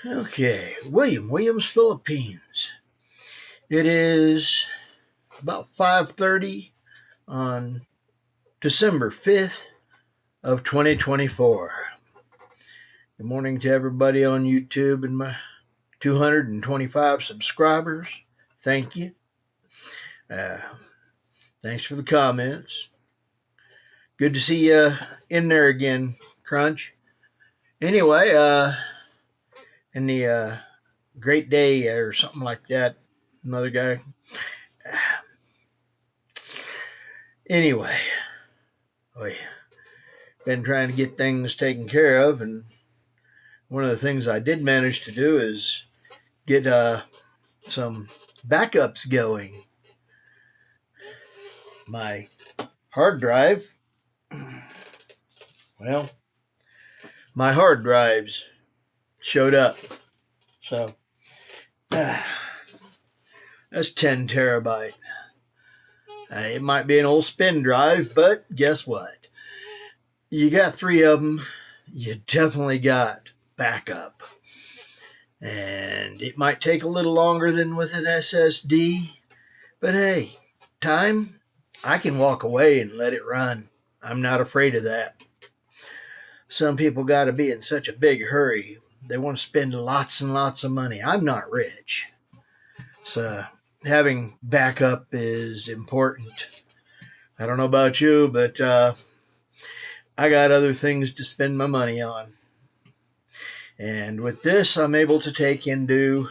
Okay, Williams, Philippines. It is about 5:30 on December 5th of 2024. Good morning to everybody on YouTube and my 225 subscribers. Thank you. Uh, Thanks for the comments. Good to see you in there again, Crunch. Anyway, in the Great Day or something like that, another guy. Anyway, we been trying to get things taken care of, and one of the things I did manage to do is get some backups going. My hard drive, well, my hard drives showed up. So that's 10 terabyte. It might be an old spin drive, but guess what? You got three of them. You definitely got backup. And it might take a little longer than with an SSD, but hey, time, I can walk away and let it run. I'm not afraid of that. Some people got to be in such a big hurry. They want to spend lots and lots of money. I'm not rich. So having backup is important. I don't know about you, but I got other things to spend my money on. And with this, I'm able to take into,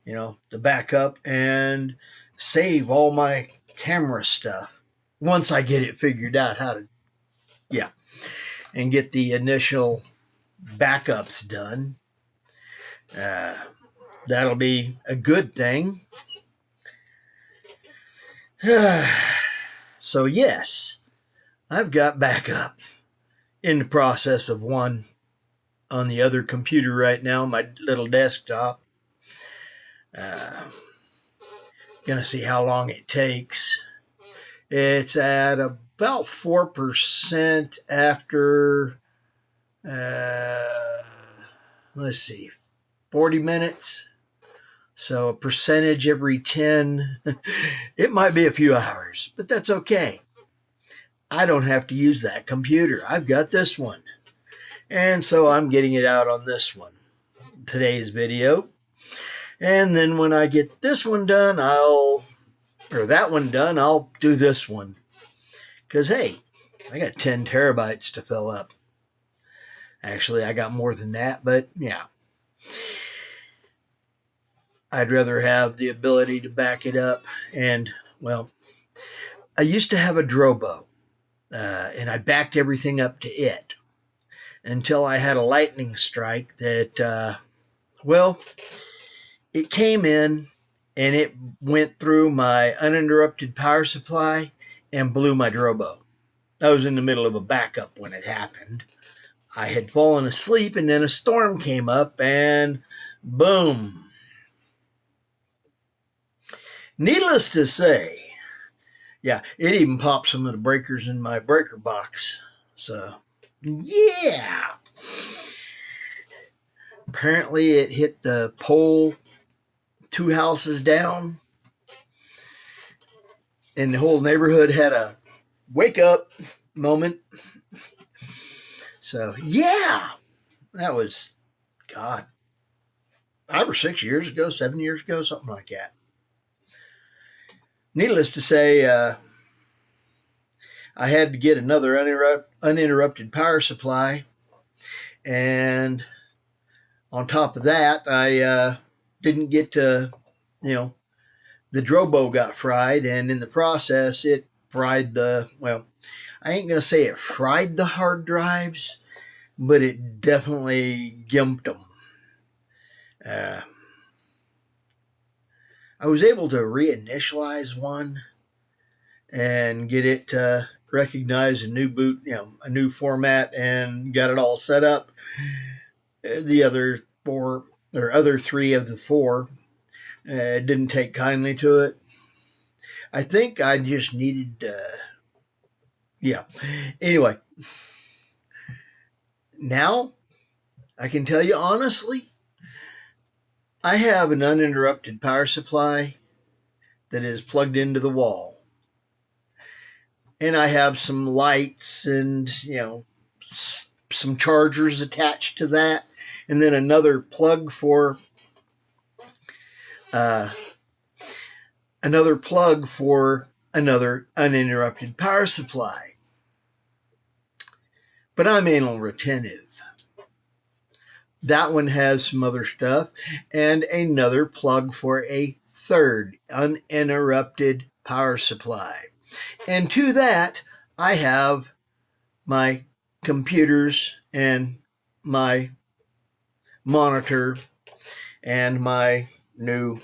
the backup and save all my camera stuff once I get it figured out how to, and get the initial backups done. That'll be a good thing. So, yes, I've got backup in the process of one on the other computer right now, my little desktop. Gonna see how long it takes. It's at about 4% after, let's see, 40 minutes. So a percentage every 10. It might be a few hours, but that's okay. I don't have to use that computer. I've got this one. And so I'm getting it out on this one, today's video. And then when I get this one done, I'll do this one. Because, hey, I got 10 terabytes to fill up. Actually, I got more than that, but yeah. I'd rather have the ability to back it up. And, well, I used to have a Drobo, and I backed everything up to it until I had a lightning strike that, it came in and it went through my uninterrupted power supply and blew my Drobo. I was in the middle of a backup when it happened. I had fallen asleep and then a storm came up and boom. Needless to say, yeah, it even popped some of the breakers in my breaker box. So, yeah. Apparently it hit the pole 2 houses down, and the whole neighborhood had a wake up moment. So, yeah, that was, God, 5 or 6 years ago, 7 years ago, something like that. Needless to say, I had to get another uninterrupted power supply. And on top of that, I didn't get to, the Drobo got fried. And in the process, it fried I ain't going to say it fried the hard drives, but it definitely gimped them. I was able to reinitialize one and get it to recognize a new boot, a new format, and got it all set up. The other three of the four didn't take kindly to it. I think I just needed, Anyway, now I can tell you honestly, I have an uninterrupted power supply that is plugged into the wall. And I have some lights and, some chargers attached to that. And then another plug for uh, another uninterrupted power supply. But I'm anal retentive. That one has some other stuff and another plug for a third uninterrupted power supply. And to that, I have my computers and my monitor and my new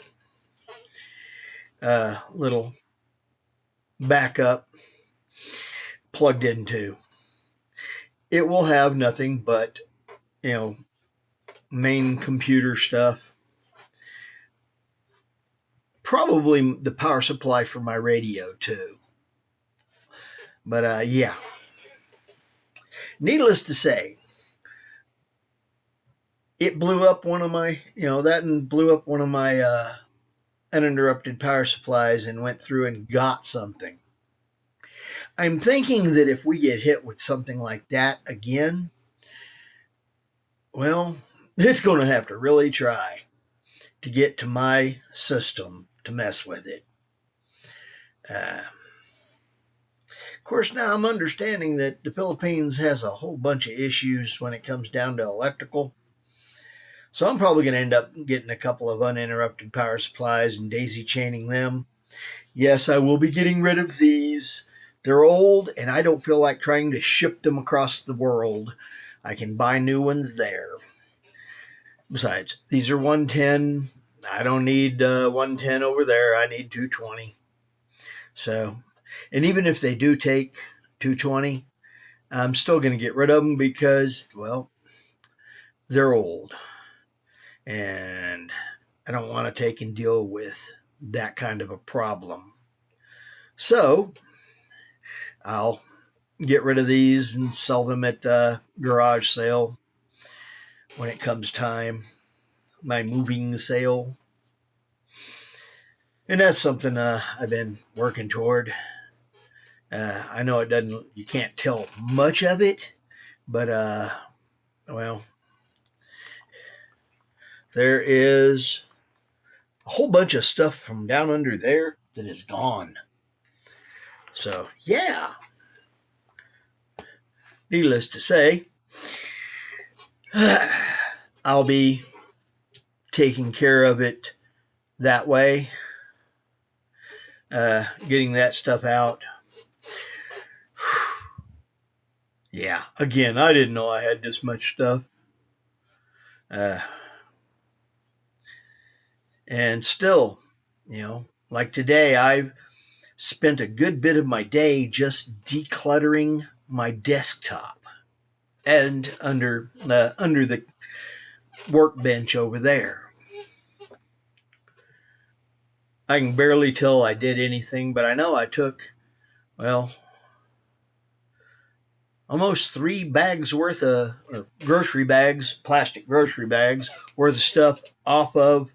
little backup plugged into. It will have nothing but, main computer stuff. Probably the power supply for my radio too. But yeah. Needless to say, it blew up one of my, uninterrupted power supplies and went through and got something. I'm thinking that if we get hit with something like that again, well, it's going to have to really try to get to my system to mess with it. Of course, now I'm understanding that the Philippines has a whole bunch of issues when it comes down to electrical. So I'm probably going to end up getting a couple of uninterrupted power supplies and daisy chaining them. Yes, I will be getting rid of these. They're old, and I don't feel like trying to ship them across the world. I can buy new ones there. Besides, these are 110. I don't need 110 over there. I need 220. So, and even if they do take 220, I'm still going to get rid of them because, well, they're old. And I don't want to take and deal with that kind of a problem. So, I'll get rid of these and sell them at the garage sale when it comes time, my moving sale. And that's something I've been working toward. I know you can't tell much of it, but, well, there is a whole bunch of stuff from down under there that is gone. So, yeah. Needless to say, I'll be taking care of it that way, getting that stuff out. Yeah, again, I didn't know I had this much stuff. And still, like today, I've spent a good bit of my day just decluttering my desktop and under the workbench over there. I can barely tell I did anything, but I know I took, well, almost 3 bags worth of grocery bags, plastic grocery bags worth of stuff off of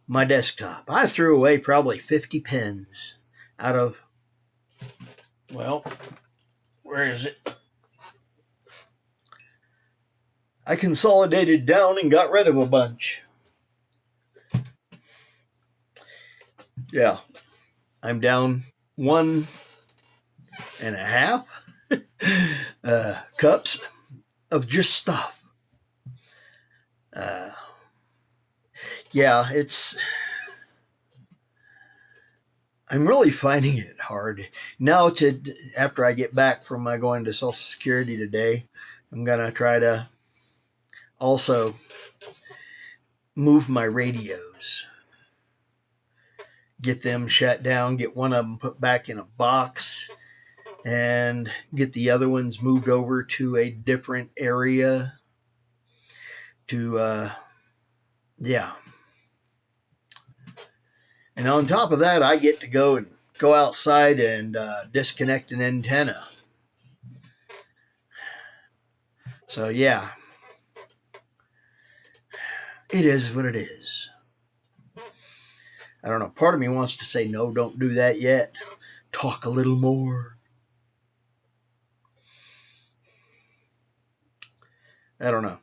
my desktop. I threw away probably 50 pens out of, well, where is it? I consolidated down and got rid of a bunch. Yeah, I'm down 1.5 cups of just stuff. Yeah, I'm really finding it hard now. After I get back from my going to Social Security today, I'm gonna try to also move my radios, get them shut down, get one of them put back in a box, and get the other ones moved over to a different area to, yeah. And on top of that, I get to go outside and disconnect an antenna. So, yeah, it is what it is. I don't know. Part of me wants to say, no, don't do that yet. Talk a little more. I don't know.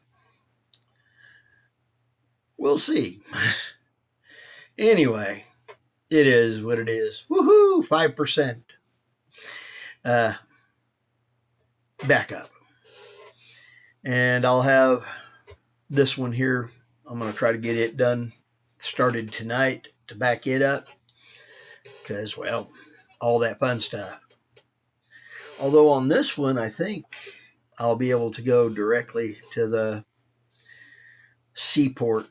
We'll see. Anyway, it is what it is. Woohoo! 5%. Backup. And I'll have this one here. I'm going to try to get it done, started tonight to back it up. Because, well, all that fun stuff. Although on this one, I think I'll be able to go directly to the C port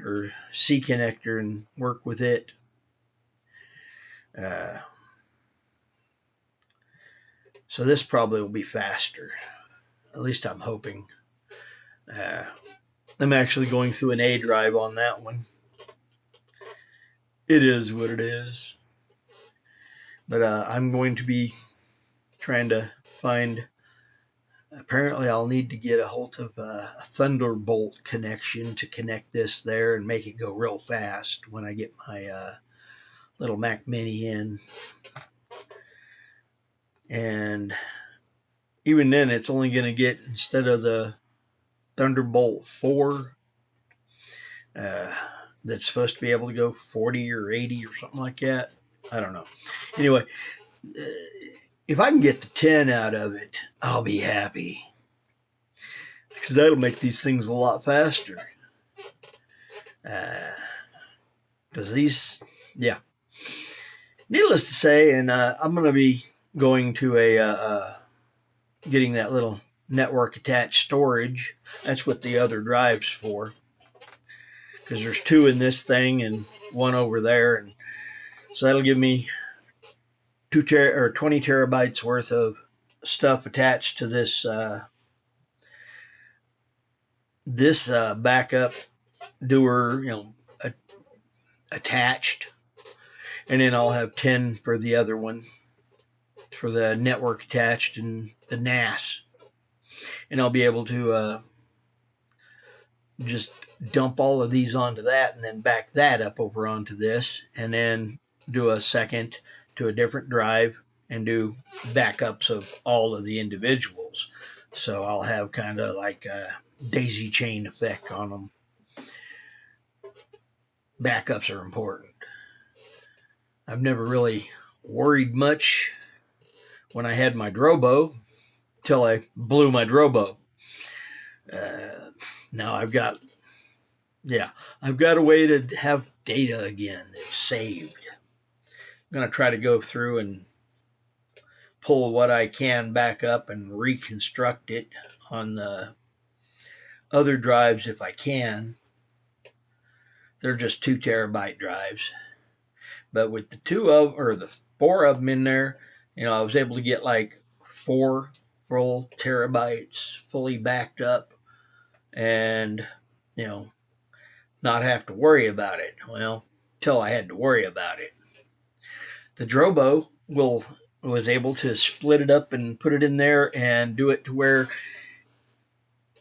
or C connector and work with it. So this probably will be faster. At least I'm hoping. I'm actually going through an A drive on that one. It is what it is. But I'm going to be trying to find. Apparently, I'll need to get a hold of a Thunderbolt connection to connect this there and make it go real fast when I get my little Mac Mini in. And even then, it's only going to get, instead of the Thunderbolt 4, that's supposed to be able to go 40 or 80 or something like that. I don't know. Anyway, if I can get the 10 out of it, I'll be happy. Because that'll make these things a lot faster. Because these, yeah. Needless to say, and I'm going to be going to getting that little network attached storage. That's what the other drive's for. Because there's 2 in this thing and 1 over there. And so that'll give me 20 terabytes worth of stuff attached to this backup doer, attached. And then I'll have 10 for the other one, for the network attached and the NAS. And I'll be able to just dump all of these onto that and then back that up over onto this, and then do a second to a different drive and do backups of all of the individuals. So I'll have kind of like a daisy chain effect on them. Backups are important. I've never really worried much when I had my Drobo till I blew my Drobo. Now I've got a way to have data again that's saved. I'm going to try to go through and pull what I can back up and reconstruct it on the other drives if I can. They're just 2 terabyte drives. But with the 4 of them in there, I was able to get like 4 full terabytes fully backed up and, not have to worry about it. Well, till I had to worry about it. The Drobo was able to split it up and put it in there and do it to where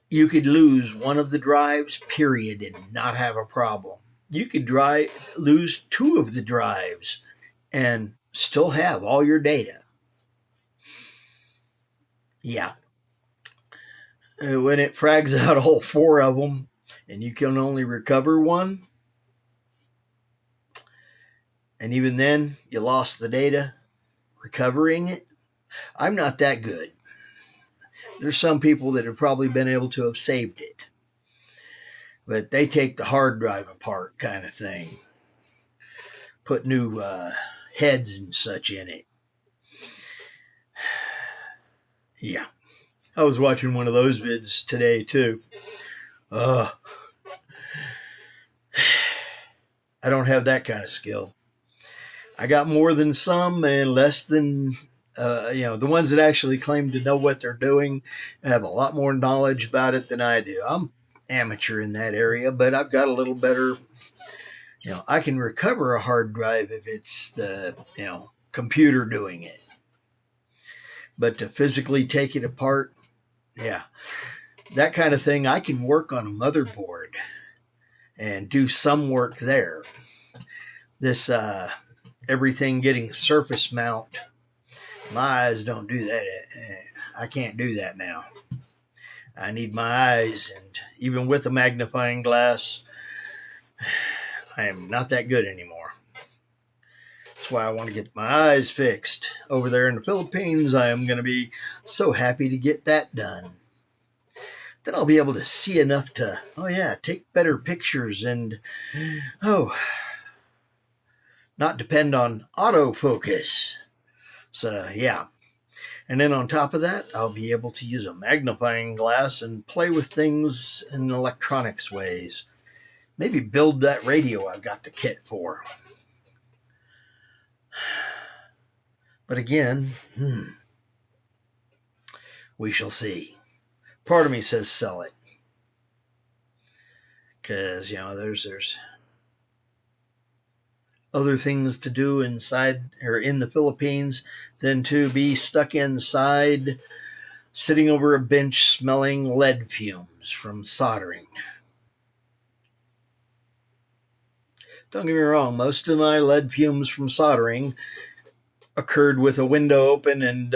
you could lose one of the drives, period, and not have a problem. You could lose 2 of the drives and still have all your data. Yeah. When it frags out all 4 of them and you can only recover 1, and even then you lost the data recovering it, I'm not that good. There's some people that have probably been able to have saved it. But they take the hard drive apart kind of thing. Put new heads and such in it. Yeah. I was watching one of those vids today too. I don't have that kind of skill. I got more than some and less than, the ones that actually claim to know what they're doing have a lot more knowledge about it than I do. I'm amateur in that area, but I've got a little better, I can recover a hard drive if it's the, computer doing it. But to physically take it apart, yeah, that kind of thing, I can work on a motherboard and do some work there. this everything getting surface mount. My eyes don't do that. I can't do that now. I need my eyes, and even with a magnifying glass, I am not that good anymore. That's why I want to get my eyes fixed. Over there in the Philippines, I am going to be so happy to get that done. Then I'll be able to see enough to, take better pictures and, not depend on autofocus. So, yeah. And then on top of that, I'll be able to use a magnifying glass and play with things in electronics ways. Maybe build that radio I've got the kit for. But again, we shall see. Part of me says sell it. Because, there's other things to do inside or in the Philippines than to be stuck inside sitting over a bench smelling lead fumes from soldering. Don't get me wrong, most of my lead fumes from soldering occurred with a window open and,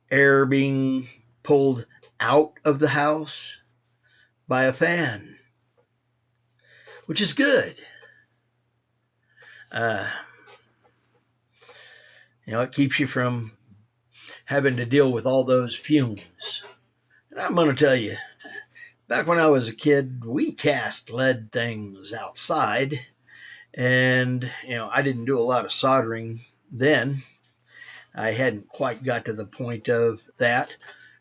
air being pulled out of the house by a fan, which is good. It keeps you from having to deal with all those fumes. And I'm going to tell you, back when I was a kid, we cast lead things outside. And, I didn't do a lot of soldering then. I hadn't quite got to the point of that.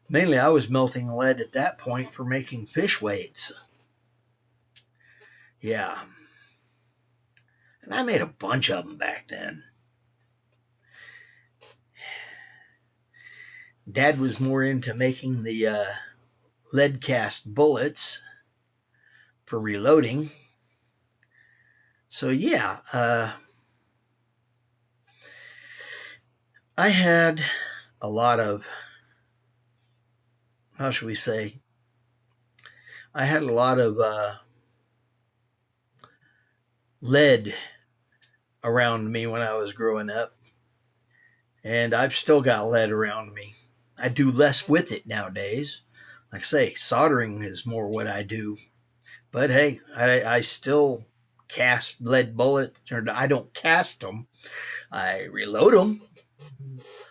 Mainly, I was melting lead at that point for making fish weights. Yeah. And I made a bunch of them back then. Dad was more into making the lead cast bullets for reloading. So, yeah. I had a lot of, how should we say, I had a lot of lead around me when I was growing up. And I've still got lead around me. I do less with it nowadays. Like I say, soldering is more what I do. But hey, I still cast lead bullets. Or I don't cast them. I reload them.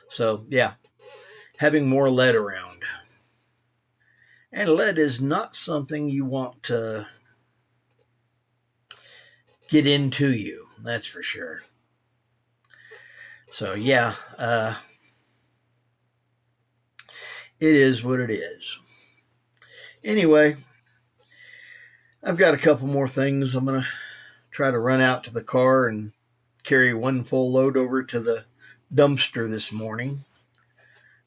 So, yeah, having more lead around. And lead is not something you want to get into you. That's for sure. So, yeah, it is what it is. Anyway, I've got a couple more things. I'm going to try to run out to the car and carry one full load over to the dumpster this morning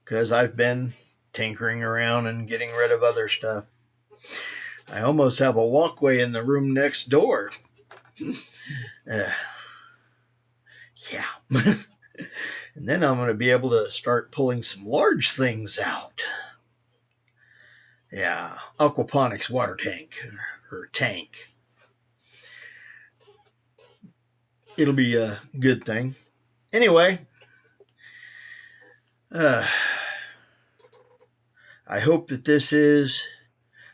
because I've been tinkering around and getting rid of other stuff. I almost have a walkway in the room next door. Yeah. And then I'm going to be able to start pulling some large things out. Yeah, aquaponics water tank or tank. It'll be a good thing. Anyway, I hope that this is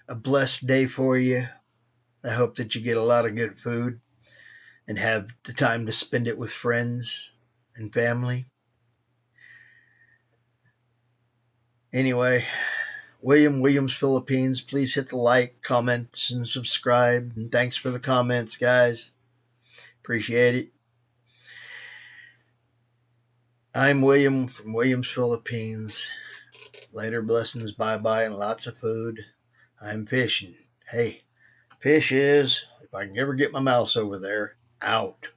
a blessed day for you. I hope that you get a lot of good food and have the time to spend it with friends and family. Anyway, Williams Philippines, please hit the like, comments, and subscribe. And thanks for the comments, guys. Appreciate it. I'm William from Williams Philippines. Later blessings, bye-bye, and lots of food. I'm fishing. Hey, fish is, if I can ever get my mouse over there, out.